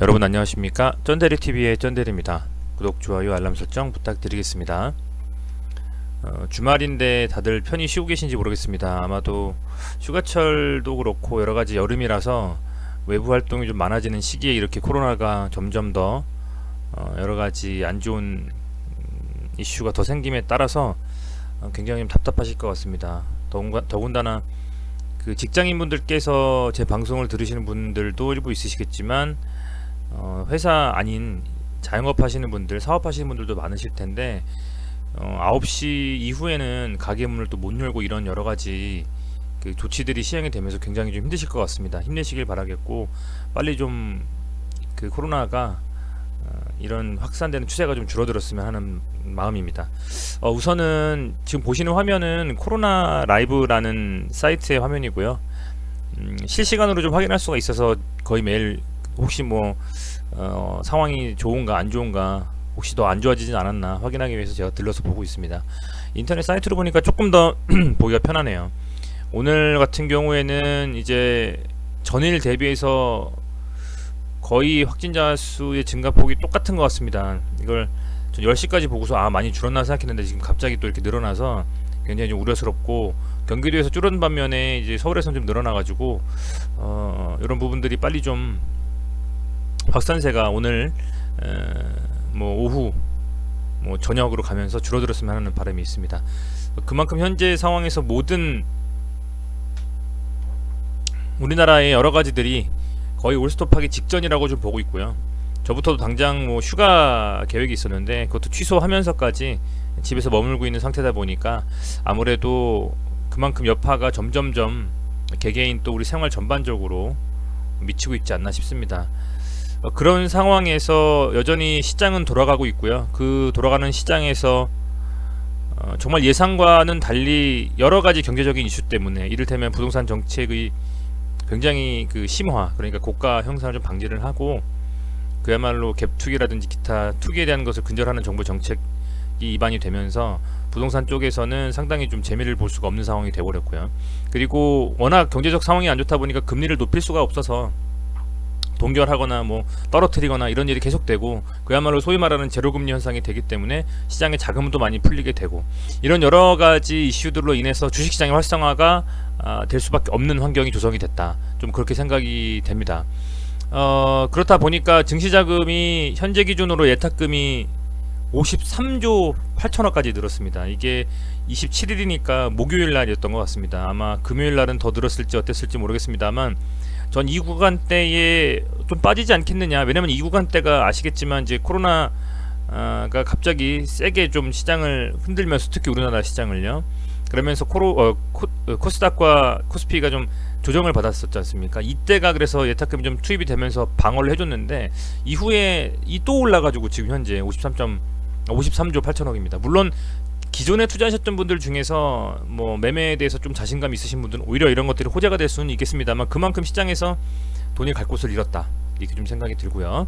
여러분 안녕하십니까? 쩐데리TV의 쩐데리입니다. 구독, 좋아요, 알람 설정 부탁드리겠습니다. 주말인데 다들 편히 쉬고 계신지 모르겠습니다. 아마도 휴가철도 그렇고 여러가지 여름이라서 외부 활동이 좀 많아지는 시기에 이렇게 코로나가 점점 더 여러가지 안 좋은 이슈가 더 생김에 따라서 굉장히 좀 답답하실 것 같습니다. 더군다나 그 직장인분들께서 제 방송을 들으시는 분들도 일부 있으시겠지만 회사 아닌 자영업 하시는 분들, 사업 하시는 분들도 많으실 텐데 9시 이후에는 가게 문을 또 못 열고 이런 여러 가지 그 조치들이 시행이 되면서 굉장히 좀 힘드실 것 같습니다. 힘내시길 바라겠고 빨리 좀 그 코로나가 이런 확산되는 추세가 좀 줄어들었으면 하는 마음입니다. 우선은 지금 보시는 화면은 코로나 라이브라는 사이트의 화면이고요. 실시간으로 좀 확인할 수가 있어서 거의 매일 혹시 뭐 상황이 좋은가 안 좋은가 혹시 더 안 좋아지진 않았나 확인하기 위해서 제가 들러서 보고 있습니다. 인터넷 사이트로 보니까 조금 더 보기가 편하네요. 오늘 같은 경우에는 이제 전일 대비해서 거의 확진자 수의 증가폭이 똑같은 것 같습니다. 이걸 10시까지 보고서 많이 줄었나 생각했는데 지금 갑자기 또 이렇게 늘어나서 굉장히 좀 우려스럽고, 경기도에서 줄은 반면에 이제 서울에서는 좀 늘어나가지고 이런 부분들이 빨리 좀 확산세가 오늘 뭐 오후 뭐 저녁으로 가면서 줄어들었으면 하는 바람이 있습니다. 그만큼 현재 상황에서 모든 우리나라의 여러 가지들이 거의 올스톱하기 직전이라고 좀 보고 있고요. 저부터도 당장 뭐 휴가 계획이 있었는데 그것도 취소하면서까지 집에서 머물고 있는 상태다 보니까 아무래도 그만큼 여파가 점점점 개개인 또 우리 생활 전반적으로 미치고 있지 않나 싶습니다. 그런 상황에서 여전히 시장은 돌아가고 있고요. 그 돌아가는 시장에서 정말 예상과는 달리 여러가지 경제적인 이슈 때문에, 이를테면 부동산 정책의 굉장히 그 심화, 그러니까 고가 형상을 좀 방지를 하고 그야말로 갭투기라든지 기타 투기에 대한 것을 근절하는 정부 정책이 입안이 되면서 부동산 쪽에서는 상당히 좀 재미를 볼 수가 없는 상황이 되어버렸고요. 그리고 워낙 경제적 상황이 안 좋다 보니까 금리를 높일 수가 없어서 동결하거나 뭐 떨어뜨리거나 이런 일이 계속되고, 그야말로 소위 말하는 제로금리 현상이 되기 때문에 시장에 자금도 많이 풀리게 되고, 이런 여러가지 이슈들로 인해서 주식시장의 활성화가 될 수밖에 없는 환경이 조성이 됐다, 좀 그렇게 생각이 됩니다. 그렇다 보니까 증시자금이 현재 기준으로 예탁금이 53조 8천억까지 늘었습니다. 이게 27일이니까 목요일 날이었던 것 같습니다. 아마 금요일 날은 더 늘었을지 어땠을지 모르겠습니다만 전 이 구간대에 좀 빠지지 않겠느냐. 왜냐면 이 구간대가 아시겠지만 이제 코로나가 갑자기 세게 좀 시장을 흔들면서, 특히 우리나라 시장을요, 그러면서 코스닥과 코스피가 좀 조정을 받았었지 않습니까? 이때가 그래서 예탁금이 좀 투입이 되면서 방어를 해줬는데 이후에 또 올라가지고 지금 현재 53조 8천억입니다. 물론 기존에 투자하셨던 분들 중에서 뭐 매매에 대해서 좀 자신감 있으신 분들은 오히려 이런 것들이 호재가 될 수는 있겠습니다만 그만큼 시장에서 돈이 갈 곳을 잃었다, 이렇게 좀 생각이 들고요.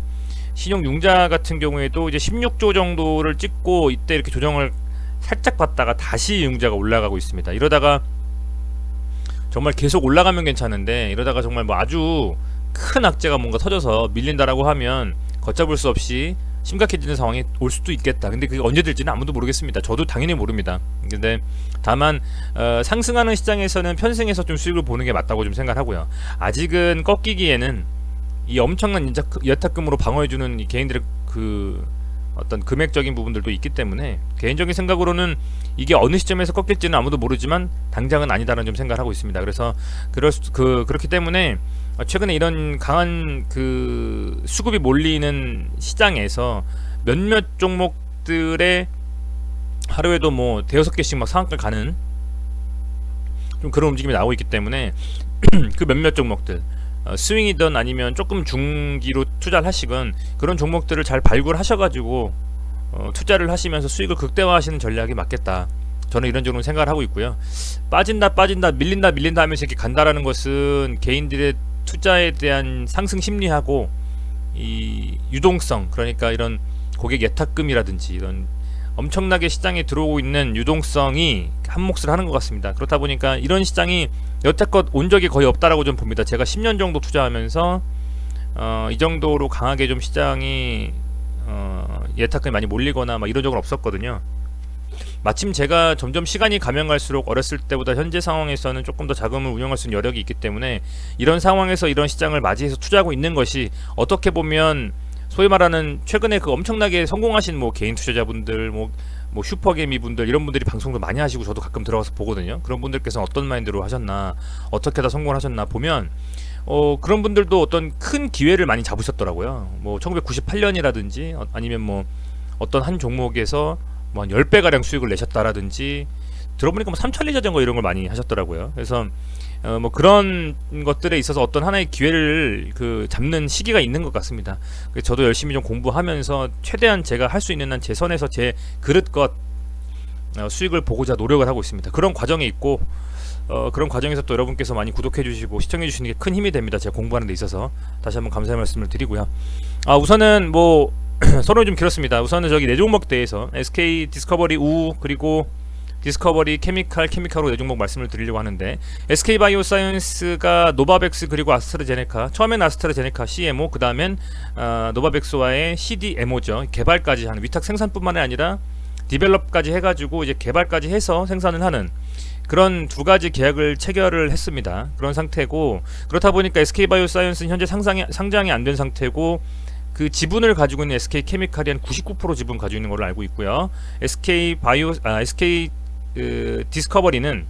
신용융자 같은 경우에도 이제 16조 정도를 찍고 이때 이렇게 조정을 살짝 받다가 다시 융자가 올라가고 있습니다. 이러다가 정말 계속 올라가면 괜찮은데, 이러다가 정말 뭐 아주 큰 악재가 뭔가 터져서 밀린다라고 하면 걷잡을 수 없이 심각해지는 상황이 올 수도 있겠다. 근데 그게 언제 될지는 아무도 모르겠습니다. 저도 당연히 모릅니다. 근데 다만 상승하는 시장에서는 편승해서 좀 수익을 보는 게 맞다고 좀 생각하고요. 아직은 꺾이기에는 이 엄청난 예탁금으로 방어해주는 이 개인들의 그 어떤 금액적인 부분들도 있기 때문에 개인적인 생각으로는 이게 어느 시점에서 꺾일지는 아무도 모르지만 당장은 아니다라는 좀 생각을 하고 있습니다. 그래서 그렇기 때문에 최근에 이런 강한 그 수급이 몰리는 시장에서 몇몇 종목들의 하루에도 뭐 대여섯 개씩 막 상한가 가는 좀 그런 움직임이 나오고 있기 때문에 그 몇몇 종목들, 스윙이든 아니면 조금 중기로 투자를 하시건 그런 종목들을 잘 발굴하셔가지고 투자를 하시면서 수익을 극대화하시는 전략이 맞겠다, 저는 이런 식으로 생각을 하고 있고요. 빠진다 밀린다 하면서 이렇게 간다라는 것은 개인들의 투자에 대한 상승 심리하고 이 유동성, 그러니까 이런 고객 예탁금이라든지 이런 엄청나게 시장에 들어오고 있는 유동성이 한몫을 하는 것 같습니다. 그렇다 보니까 이런 시장이 여태껏 온 적이 거의 없다라고 좀 봅니다. 제가 10년 정도 투자하면서 이 정도로 강하게 좀 시장이 예탁금이 많이 몰리거나 막 이런 적은 없었거든요. 마침 제가 점점 시간이 가면 갈수록 어렸을 때보다 현재 상황에서는 조금 더 자금을 운용할 수 있는 여력이 있기 때문에 이런 상황에서 이런 시장을 맞이해서 투자하고 있는 것이 어떻게 보면 소위 말하는 최근에 그 엄청나게 성공하신 뭐 개인 투자자분들 뭐 슈퍼개미 분들 이런 분들이 방송도 많이 하시고 저도 가끔 들어가서 보거든요. 그런 분들께서는 어떤 마인드로 하셨나, 어떻게 다 성공을 하셨나 보면 그런 분들도 어떤 큰 기회를 많이 잡으셨더라고요. 뭐 1998년이라든지 아니면 뭐 어떤 한 종목에서 뭐 한 10배 가량 수익을 내셨다라든지 들어보니까 뭐 삼천리 자전거 이런 걸 많이 하셨더라고요. 그래서 뭐 그런 것들에 있어서 어떤 하나의 기회를 그 잡는 시기가 있는 것 같습니다. 그래서 저도 열심히 좀 공부하면서 최대한 제가 할 수 있는 한 제 선에서 제 그릇껏 수익을 보고자 노력을 하고 있습니다. 그런 과정에 있고 그런 과정에서 또 여러분께서 많이 구독해 주시고 시청해 주시는 게 큰 힘이 됩니다. 제가 공부하는 데 있어서 다시 한번 감사의 말씀을 드리고요. 우선은 뭐 서론이 좀 길었습니다. 우선은 저기 네 종목 대해서 SK 디스커버리 우 그리고 디스커버리 케미칼로 네 종목 말씀을 드리려고 하는데 SK 바이오사이언스가 노바백스 그리고 아스트라제네카 처음엔 아스트라제네카 CMO 그 다음엔 노바백스와의 CDMO죠. 개발까지 하는 위탁 생산뿐만 아니라 디벨롭까지 해가지고 이제 개발까지 해서 생산을 하는 그런 두 가지 계약을 체결을 했습니다. 그런 상태고 그렇다 보니까 SK 바이오사이언스는 현재 상장이 안 된 상태고 그 지분을 가지고 있는 SK 케미칼이 한 99% 지분 가지고 있는 걸로 알고 있고요. SK 디스커버리는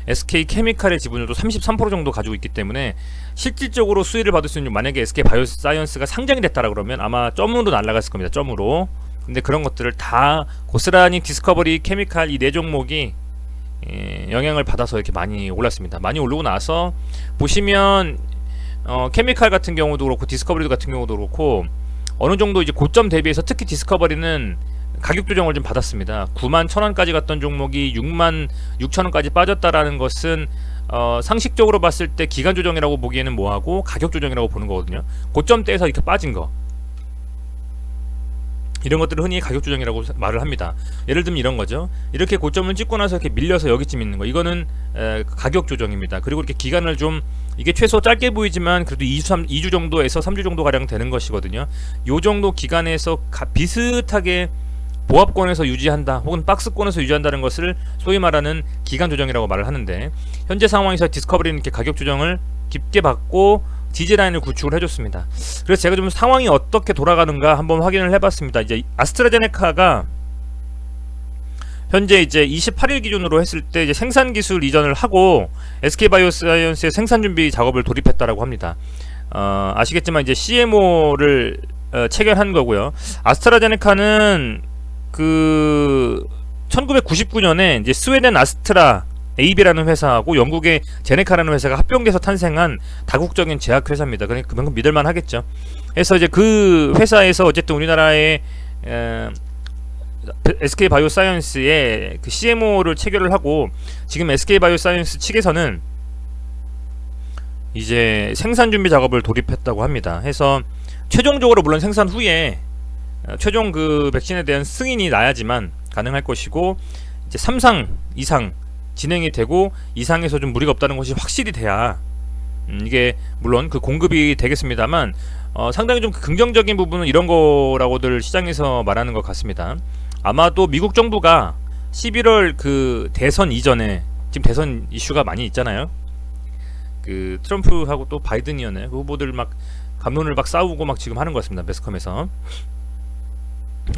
SK 케미칼의 지분율도 33% 정도 가지고 있기 때문에 실질적으로 수혜를 받을 수 있는 만약에 SK 바이오사이언스가 상장이 됐다라 그러면 아마 점으로 날아갔을 겁니다. 점으로. 근데 그런 것들을 다 고스란히 디스커버리 케미칼 이 네 종목이 영향을 받아서 이렇게 많이 올랐습니다. 많이 오르고 나서 보시면 케미칼 같은 경우도 그렇고 디스커버리 같은 경우도 그렇고 어느 정도 이제 고점 대비해서 특히 디스커버리는 가격 조정을 좀 받았습니다. 91,000원까지 갔던 종목이 66,000원까지 빠졌다라는 것은 상식적으로 봤을 때 기간 조정이라고 보기에는 뭐하고 가격 조정이라고 보는 거거든요. 고점대에서 이렇게 빠진 거 이런 것들을 흔히 가격 조정이라고 말을 합니다. 예를 들면 이런 거죠. 이렇게 고점을 찍고 나서 이렇게 밀려서 여기쯤 있는 거 이거는 가격 조정입니다. 그리고 이렇게 기간을 좀 이게 최소 짧게 보이지만 그래도 2주 정도에서 3주 정도 가량 되는 것이거든요. 요 정도 기간에서 비슷하게 보합권에서 유지한다 혹은 박스권에서 유지한다는 것을 소위 말하는 기간 조정이라고 말을 하는데 현재 상황에서 디스커버리는 이렇게 가격 조정을 깊게 받고 지지라인을 구축을 해줬습니다. 그래서 제가 좀 상황이 어떻게 돌아가는가 한번 확인을 해봤습니다. 이제 아스트라제네카가 현재 이제 28일 기준으로 했을 때 이제 생산 기술 이전을 하고 SK 바이오사이언스의 생산 준비 작업을 돌입했다라고 합니다. 아시겠지만 이제 CMO를 체결한 거고요. 아스트라제네카는 그 1999년에 이제 스웨덴 아스트라 AB라는 회사하고 영국의 제네카라는 회사가 합병돼서 탄생한 다국적인 제약 회사입니다. 그러니까 그만큼 믿을만 하겠죠. 그래서 이제 그 회사에서 어쨌든 우리나라의 SK 바이오사이언스의 그 CMO를 체결을 하고 지금 SK 바이오사이언스 측에서는 이제 생산 준비 작업을 돌입했다고 합니다. 해서 최종적으로 물론 생산 후에 최종 그 백신에 대한 승인이 나야지만 가능할 것이고 이제 3상 이상 진행이 되고 이상에서 좀 무리가 없다는 것이 확실히 돼야 이게 물론 그 공급이 되겠습니다만 상당히 좀 긍정적인 부분은 이런 거라고들 시장에서 말하는 것 같습니다. 아마도 미국 정부가 11월 그 대선 이전에 지금 대선 이슈가 많이 있잖아요. 그 트럼프하고 또 바이든이었네 그 후보들 막 감론을 막 싸우고 막 지금 하는 것 같습니다. 매스컴에서.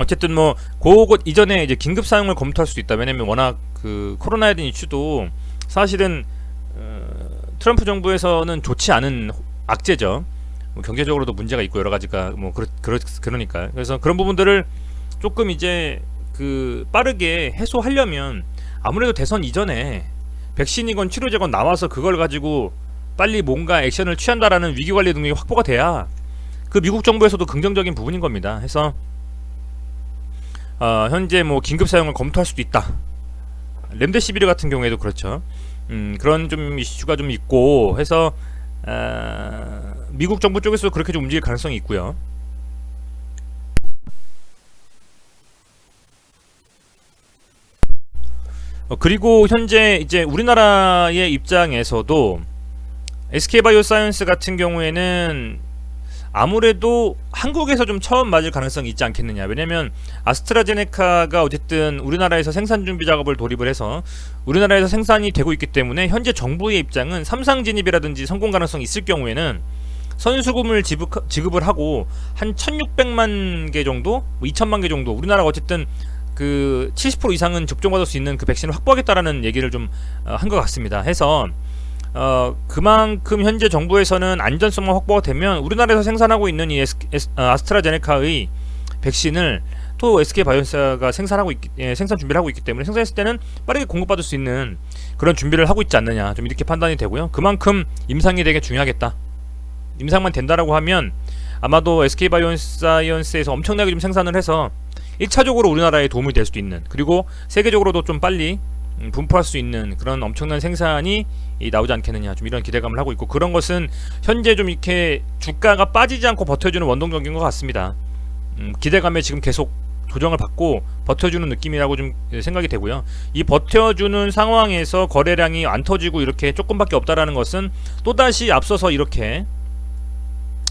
어쨌든 뭐 그것 이전에 이제 긴급 사용을 검토할 수도 있다. 왜냐면 워낙 그 코로나에 대한 이슈도 사실은 트럼프 정부에서는 좋지 않은 악재죠. 뭐 경제적으로도 문제가 있고 여러 가지가 뭐 그러니까 그래서 그런 부분들을 조금 이제 그 빠르게 해소하려면 아무래도 대선 이전에 백신이건 치료제건 나와서 그걸 가지고 빨리 뭔가 액션을 취한다라는 위기관리 능력이 확보가 돼야 그 미국 정부에서도 긍정적인 부분인 겁니다. 해서 현재 뭐 긴급 사용을 검토할 수도 있다. 렘데시비르 같은 경우에도 그렇죠. 그런 좀 이슈가 좀 있고 해서 미국 정부 쪽에서 그렇게 좀 움직일 가능성이 있고요. 그리고 현재 이제 우리나라의 입장에서도 SK바이오사이언스 같은 경우에는 아무래도 한국에서 좀 처음 맞을 가능성이 있지 않겠느냐. 왜냐면 아스트라제네카가 어쨌든 우리나라에서 생산 준비 작업을 돌입을 해서 우리나라에서 생산이 되고 있기 때문에 현재 정부의 입장은 삼상 진입이라든지 성공 가능성이 있을 경우에는 선수금을 지급을 하고 한 1600만 개 정도, 뭐 2000만 개 정도, 우리나라가 어쨌든 그 70% 이상은 접종받을 수 있는 그 백신을 확보하겠다라는 얘기를 좀 한 것 같습니다. 해서 그만큼 현재 정부에서는 안전성만 확보가 되면 우리나라에서 생산하고 있는 이 아스트라제네카의 백신을 또 SK바이오니스가 생산 준비를 하고 있기 때문에 생산했을 때는 빠르게 공급받을 수 있는 그런 준비를 하고 있지 않느냐, 좀 이렇게 판단이 되고요. 그만큼 임상이 되게 중요하겠다. 임상만 된다라고 하면 아마도 SK바이오사이언스에서 엄청나게 좀 생산을 해서 1차적으로 우리나라에 도움이 될 수도 있는, 그리고 세계적으로도 좀 빨리 분포할 수 있는 그런 엄청난 생산이 나오지 않겠느냐, 좀 이런 기대감을 하고 있고, 그런 것은 현재 좀 이렇게 주가가 빠지지 않고 버텨주는 원동력인 것 같습니다. 기대감에 지금 계속 조정을 받고 버텨주는 느낌이라고 좀 생각이 되고요. 이 버텨주는 상황에서 거래량이 안 터지고 이렇게 조금밖에 없다라는 것은 또다시 앞서서 이렇게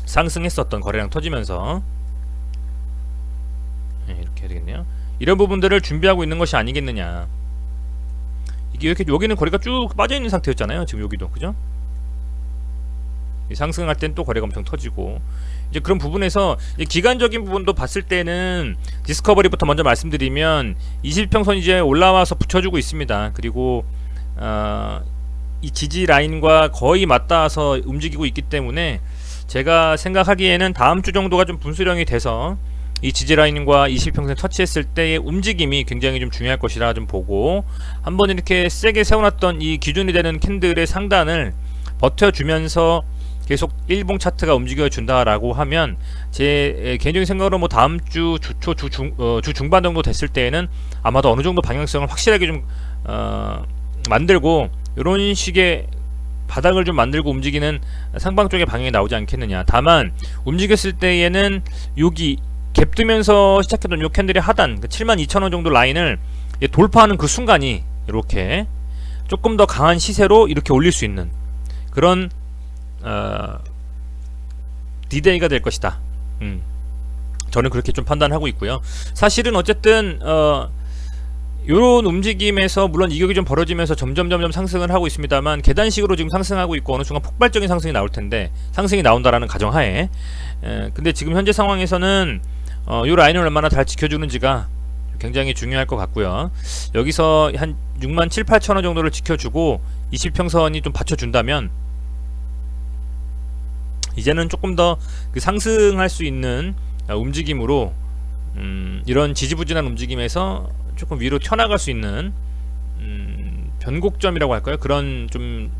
상승했었던 거래량 터지면서 이렇게 해야 되겠네요. 이런 부분들을 준비하고 있는 것이 아니겠느냐. 이게 이렇게 여기는 거래가 쭉 빠져있는 상태였잖아요. 지금 여기도, 그죠? 상승할 땐 또 거래가 엄청 터지고, 이제 그런 부분에서 이제 기간적인 부분도 봤을 때는 디스커버리부터 먼저 말씀드리면 20평선 이제 올라와서 붙여주고 있습니다. 그리고 이 지지 라인과 거의 맞닿아서 움직이고 있기 때문에 제가 생각하기에는 다음 주 정도가 좀 분수령이 돼서 이 지지라인과 20평선 터치했을 때의 움직임이 굉장히 좀 중요할 것이라 좀 보고, 한번 이렇게 세게 세워놨던 이 기준이 되는 캔들의 상단을 버텨주면서 계속 일봉 차트가 움직여준다라고 하면, 제 개인적인 생각으로 뭐 다음 주 주초 주 중반 정도 됐을 때에는 아마도 어느 정도 방향성을 확실하게 좀 만들고, 이런 식의 바닥을 좀 만들고 움직이는 상방 쪽의 방향이 나오지 않겠느냐. 다만 움직였을 때에는 여기 갭 뜨면서 시작했던 요 캔들의 하단 72,000원 정도 라인을 돌파하는 그 순간이 이렇게 조금 더 강한 시세로 이렇게 올릴 수 있는 그런 디데이가 될 것이다. 저는 그렇게 좀 판단하고 있고요. 사실은 어쨌든 요런 움직임에서 물론 이격이 좀 벌어지면서 점점 상승을 하고 있습니다만, 계단식으로 지금 상승하고 있고 어느 순간 폭발적인 상승이 나올 텐데, 상승이 나온다라는 가정하에 근데 지금 현재 상황에서는 요 라인을 얼마나 잘 지켜주는지가 굉장히 중요할 것 같고요. 여기서 한 67,000~8,000원 정도를 지켜주고 20평선이 좀 받쳐준다면 이제는 조금 더 그 상승할 수 있는 움직임으로 이런 지지부진한 움직임에서 조금 위로 튀어나갈 수 있는 변곡점이라고 할까요? 그런 좀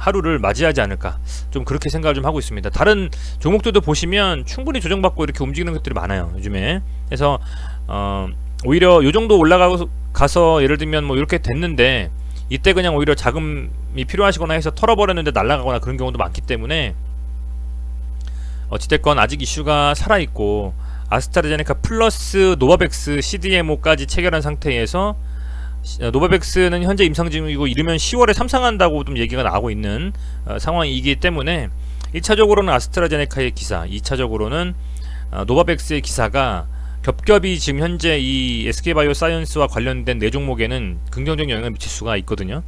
하루를 맞이하지 않을까, 좀 그렇게 생각을 좀 하고 있습니다. 다른 종목들도 보시면 충분히 조정받고 이렇게 움직이는 것들이 많아요, 요즘에. 그래서 오히려 요 정도 올라가서 예를 들면 뭐 이렇게 됐는데, 이때 그냥 오히려 자금이 필요하시거나 해서 털어버렸는데 날아가거나 그런 경우도 많기 때문에, 어찌됐건 아직 이슈가 살아있고 아스트라제네카 플러스 노바백스 CDMO까지 체결한 상태에서, 노바백스는 현재 임상 중이고 이르면 10월에 삼상한다고 좀 얘기가 나오고 있는 상황이기 때문에 1차적으로는 아스트라제네카의 기사, 2차적으로는 노바백스의 기사가 겹겹이 지금 현재 이 SK바이오사이언스와 관련된 네 종목에는 긍정적 영향을 미칠 수가 있거든요.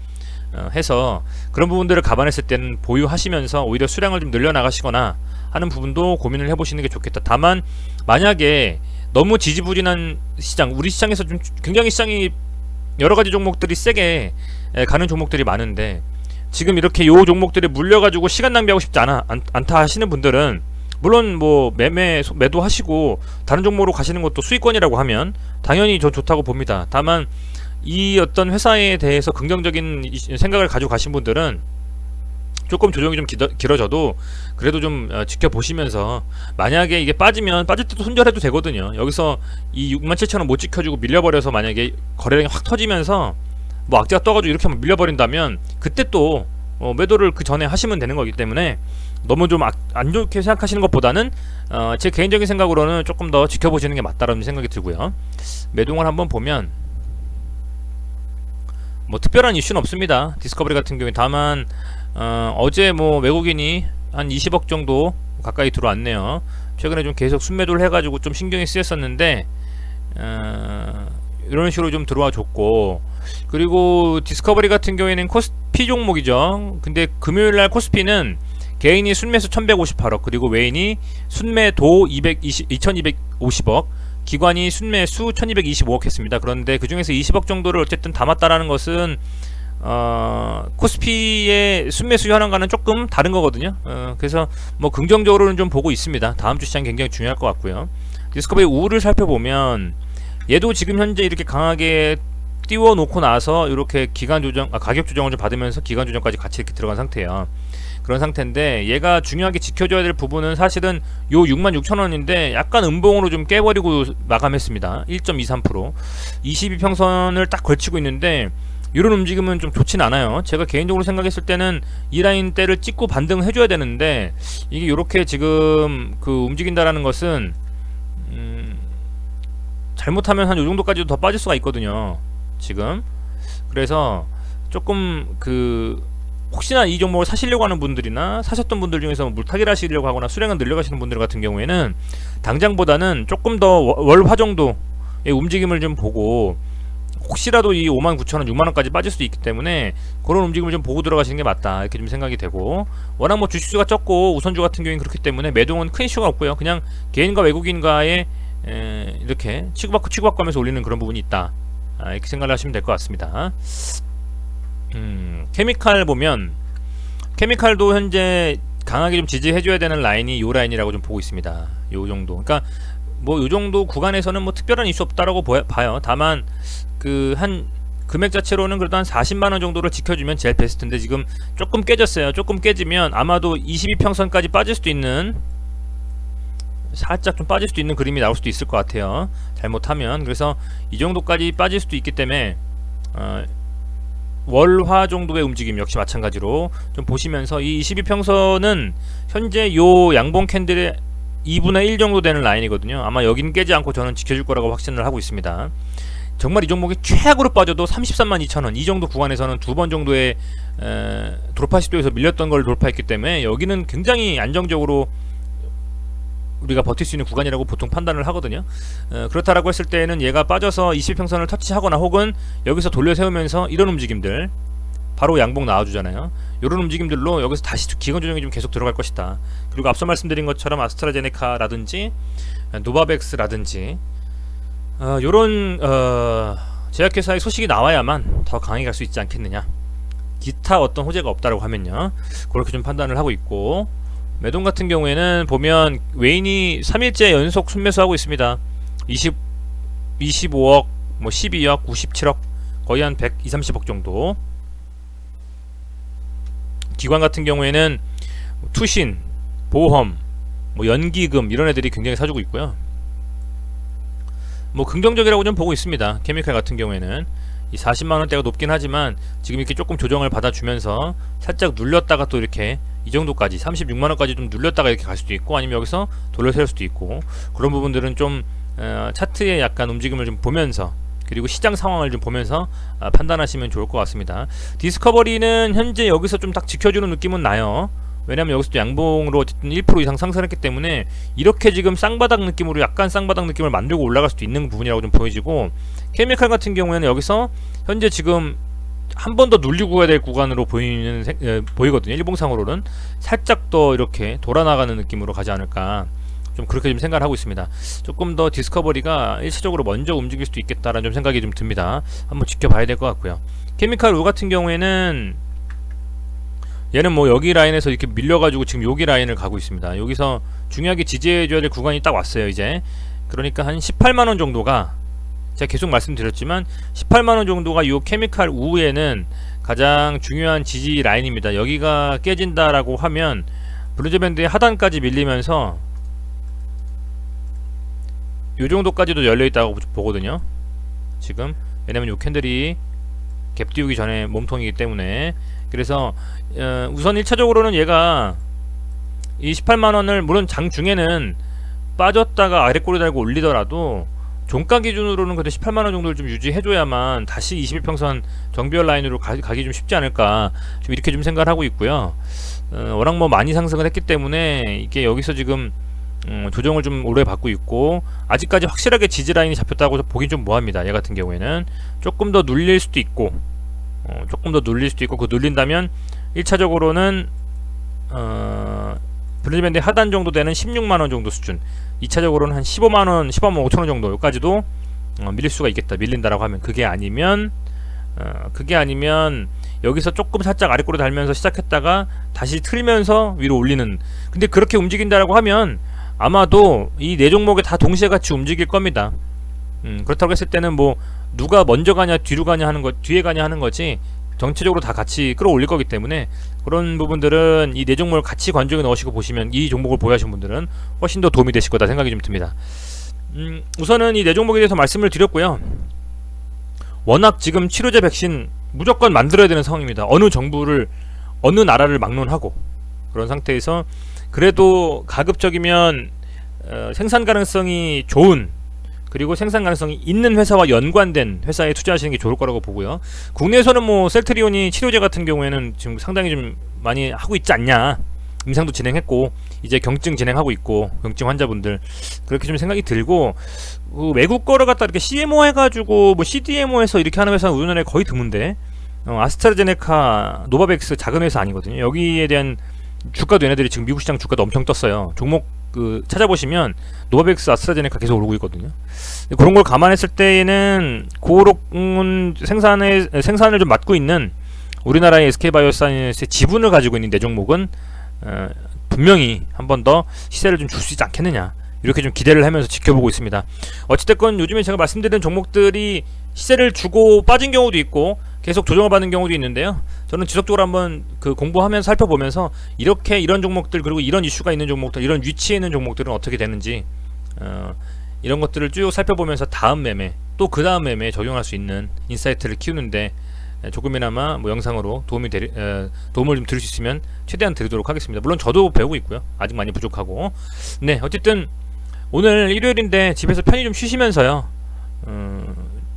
해서 그런 부분들을 감안했을 때는 보유하시면서 오히려 수량을 좀 늘려나가시거나 하는 부분도 고민을 해보시는 게 좋겠다. 다만 만약에 너무 지지부진한 시장, 우리 시장에서 좀 굉장히 시장이 여러가지 종목들이 세게 가는 종목들이 많은데, 지금 이렇게 요 종목들이 물려가지고 시간 낭비하고 싶지 않다 하시는 분들은 물론 뭐 매도 하시고 다른 종목으로 가시는 것도 수익권이라고 하면 당연히 저 좋다고 봅니다. 다만 이 어떤 회사에 대해서 긍정적인 생각을 가지고 가신 분들은 조금 조정이 좀 길어져도 그래도 좀 지켜보시면서, 만약에 이게 빠지면 빠질 때도 손절해도 되거든요. 여기서 이 67,000원 못 지켜주고 밀려버려서 만약에 거래량이 확 터지면서 뭐 악재가 떠가지고 이렇게 밀려버린다면 그때 또 매도를 그 전에 하시면 되는 거기 때문에, 너무 좀 안 좋게 생각하시는 것보다는 제 개인적인 생각으로는 조금 더 지켜보시는 게 맞다라는 생각이 들고요. 매동을 한번 보면 뭐 특별한 이슈는 없습니다. 디스커버리 같은 경우에. 다만 어제 뭐 외국인이 한 20억 정도 가까이 들어왔네요. 최근에 좀 계속 순매도를 해가지고 좀 신경이 쓰였었는데 이런 식으로 좀 들어와 줬고, 그리고 디스커버리 같은 경우에는 코스피 종목이죠. 근데 금요일날 코스피는 개인이 순매수 1158억, 그리고 외인이 순매도 2250억, 기관이 순매수 1225억 했습니다. 그런데 그 중에서 20억 정도를 어쨌든 담았다라는 것은 코스피의 순매수 현황과는 조금 다른 거거든요. 그래서 뭐 긍정적으로는 좀 보고 있습니다. 다음 주 시장 굉장히 중요할 것 같고요. 디스커버리 우를 살펴보면 얘도 지금 현재 이렇게 강하게 띄워 놓고 나서 이렇게 기간 조정, 가격 조정을 좀 받으면서 기간 조정까지 같이 이렇게 들어간 상태예요. 그런 상태인데, 얘가 중요하게 지켜줘야 될 부분은 사실은 요 66,000원인데 약간 음봉으로 좀 깨버리고 마감했습니다. 1.23%. 22평선을 딱 걸치고 있는데 이런 움직임은 좀 좋진 않아요. 제가 개인적으로 생각했을 때는 이 라인 때를 찍고 반등을 해줘야 되는데, 이게 이렇게 지금 그 움직인다라는 것은 잘못하면 한 요정도까지도 더 빠질 수가 있거든요, 지금. 그래서 조금 혹시나 이 종목을 사시려고 하는 분들이나 사셨던 분들 중에서 물타기를 하시려고 하거나 수량을 늘려가시는 분들 같은 경우에는 당장보다는 조금 더 월화 정도의 움직임을 좀 보고, 혹시라도 이 59,000원, 6만원까지 빠질 수도 있기 때문에 그런 움직임을 좀 보고 들어가시는 게 맞다, 이렇게 좀 생각이 되고, 워낙 뭐 주식수가 적고 우선주 같은 경우는 그렇기 때문에 매동은 큰 이슈가 없고요. 그냥 개인과 외국인과의 이렇게 치고받고 하면서 올리는 그런 부분이 있다, 이렇게 생각을 하시면 될 것 같습니다. 케미칼 보면, 케미칼도 현재 강하게 좀 지지해줘야 되는 라인이 요 라인이라고 좀 보고 있습니다. 요 정도. 그러니까 뭐 요 정도 구간에서는 뭐 특별한 이슈 없다라고 봐요. 다만 한 금액 자체로는 그래도 한 40만원 정도를 지켜주면 제일 베스트인데, 지금 조금 깨졌어요. 조금 깨지면 아마도 22평선까지 빠질 수도 있는, 살짝 좀 빠질 수도 있는 그림이 나올 수도 있을 것 같아요, 잘못하면. 그래서 이 정도까지 빠질 수도 있기 때문에 월화 정도의 움직임 역시 마찬가지로 좀 보시면서, 이 22평선은 현재 요 양봉 캔들의 2분의 1 정도 되는 라인이거든요. 아마 여긴 깨지 않고 저는 지켜줄 거라고 확신을 하고 있습니다. 정말 이 종목이 최악으로 빠져도 332,000원 이 정도 구간에서는 두 번 정도의 돌파 시도에서 밀렸던 걸 돌파했기 때문에 여기는 굉장히 안정적으로 우리가 버틸 수 있는 구간이라고 보통 판단을 하거든요. 그렇다라고 했을 때는 얘가 빠져서 20평선을 터치하거나 혹은 여기서 돌려 세우면서 이런 움직임들, 바로 양봉 나와주잖아요. 이런 움직임들로 여기서 다시 기관 조정이 좀 계속 들어갈 것이다. 그리고 앞서 말씀드린 것처럼 아스트라제네카라든지 노바백스라든지 요런 제약회사의 소식이 나와야만 더 강하게 갈 수 있지 않겠느냐, 기타 어떤 호재가 없다라고 하면요, 그렇게 좀 판단을 하고 있고, 매동 같은 경우에는 보면 외인이 3일째 연속 순매수하고 있습니다. 25억, 뭐 12억, 97억, 거의 한 120, 30억 정도. 기관 같은 경우에는 투신, 보험, 뭐 연기금 이런 애들이 굉장히 사주고 있고요. 뭐 긍정적이라고 좀 보고 있습니다. 케미칼 같은 경우에는 이 40만원대가 높긴 하지만 지금 이렇게 조금 조정을 받아주면서 살짝 눌렸다가 또 이렇게 이 정도까지 36만원까지 좀 눌렸다가 이렇게 갈 수도 있고, 아니면 여기서 돌려 세울 수도 있고, 그런 부분들은 좀 차트의 약간 움직임을 좀 보면서, 그리고 시장 상황을 좀 보면서 판단하시면 좋을 것 같습니다. 디스커버리는 현재 여기서 좀 딱 지켜주는 느낌은 나요. 왜냐면 여기서도 양봉으로 어쨌든 1% 이상 상승했기 때문에 이렇게 지금 쌍바닥 느낌으로, 약간 쌍바닥 느낌을 만들고 올라갈 수도 있는 부분이라고 좀 보여지고, 케미칼 같은 경우에는 여기서 현재 지금 한 번 더 눌리고 가야 될 구간으로 보이거든요. 일봉상으로는 살짝 더 이렇게 돌아나가는 느낌으로 가지 않을까, 좀 그렇게 좀 생각을 하고 있습니다. 조금 더 디스커버리가 일차적으로 먼저 움직일 수도 있겠다라는 좀 생각이 좀 듭니다. 한번 지켜봐야 될 것 같고요. 케미칼 우 같은 경우에는 얘는 뭐 여기 라인에서 이렇게 밀려가지고 지금 여기 라인을 가고 있습니다. 여기서 중요하게 지지해줘야 될 구간이 딱 왔어요, 이제. 그러니까 한 18만원 정도가, 제가 계속 말씀드렸지만 18만원 정도가 이 케미칼 우에는 가장 중요한 지지 라인입니다. 여기가 깨진다라고 하면 브루즈밴드의 하단까지 밀리면서 이 정도까지도 열려있다고 보거든요, 지금. 왜냐면 이 캔들이 갭 띄우기 전에 몸통이기 때문에. 그래서 우선 1차적으로는 얘가 이 18만원을 물론 장중에는 빠졌다가 아래 꼬리 달고 올리더라도 종가 기준으로는 그래도 18만원 정도를 좀 유지해줘야만 다시 21평선 정비열 라인으로 가기 좀 쉽지 않을까, 좀 이렇게 좀 생각을 하고 있고요. 워낙 뭐 많이 상승을 했기 때문에 이게 여기서 지금 조정을 좀 오래 받고 있고, 아직까지 확실하게 지지라인이 잡혔다고 보긴 좀 뭐합니다. 얘 같은 경우에는 조금 더 눌릴 수도 있고, 그 눌린다면 1차적으로는 브리즈밴드 하단 정도 되는 16만원 정도 수준, 2차적으로는 한 15만원 15만 5천원 정도 여기까지도 밀릴 수가 있겠다. 밀린다라고 하면. 그게 아니면 여기서 조금 살짝 아래꼬리 달면서 시작했다가 다시 틀면서 위로 올리는, 근데 그렇게 움직인다라고 하면 아마도 이 네 종목이 다 동시에 같이 움직일 겁니다. 그렇다고 했을 때는 뭐 누가 먼저 가냐 뒤로 가냐 하는 거, 뒤에 가냐 하는 거지, 전체적으로 다 같이 끌어올릴 거기 때문에 그런 부분들은 이 네 종목을 같이 관중에 넣으시고 보시면, 이 종목을 보유하신 분들은 훨씬 더 도움이 되실 거다 생각이 좀 듭니다. 우선은 이 네 종목에 대해서 말씀을 드렸고요. 워낙 지금 치료제 백신 무조건 만들어야 되는 상황입니다. 어느 나라를 막론하고 그런 상태에서 그래도 가급적이면 생산 가능성이 좋은, 그리고 생산 가능성이 있는 회사와 연관된 회사에 투자하시는 게 좋을 거라고 보고요. 국내에서는 뭐 셀트리온이 치료제 같은 경우에는 지금 상당히 좀 많이 하고 있지 않냐, 임상도 진행했고 이제 경증 진행하고 있고, 경증 환자분들 그렇게 좀 생각이 들고, 외국 거를 갖다 이렇게 CMO 해가지고 뭐 CDMO 해서 이렇게 하는 회사는 우리나라에 거의 드문데, 아스트라제네카, 노바백스 작은 회사 아니거든요. 여기에 대한 주가도 얘네들이 지금 미국 시장 주가도 엄청 떴어요. 종목 찾아보시면 노바백스, 아스트라제네카 계속 오르고 있거든요. 그런 걸 감안했을 때에는 그런 생산을 좀 맡고 있는 우리나라의 SK바이오사이언스의 지분을 가지고 있는 네 종목은 분명히 한 번 더 시세를 좀 줄 수 있지 않겠느냐, 이렇게 좀 기대를 하면서 지켜보고 있습니다. 어찌됐건 요즘에 제가 말씀드린 종목들이 시세를 주고 빠진 경우도 있고 계속 조정을 받는 경우도 있는데요. 저는 지속적으로 한번 공부하면서 살펴보면서 이런 종목들, 그리고 이런 이슈가 있는 종목들, 이런 위치에 있는 종목들은 어떻게 되는지 이런 것들을 쭉 살펴보면서 다음 매매, 또 그 다음 매매에 적용할 수 있는 인사이트를 키우는데 조금이나마 뭐 영상으로 도움을 좀 드릴 수 있으면 최대한 드리도록 하겠습니다. 물론 저도 배우고 있고요. 아직 많이 부족하고. 네, 어쨌든 오늘 일요일인데 집에서 편히 좀 쉬시면서요,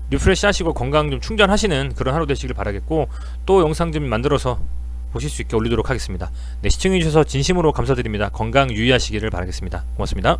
리프레시 하시고 건강 좀 충전하시는 그런 하루 되시길 바라겠고, 또 영상 좀 만들어서 보실 수 있게 올리도록 하겠습니다. 네, 시청해주셔서 진심으로 감사드립니다. 건강 유의하시기를 바라겠습니다. 고맙습니다.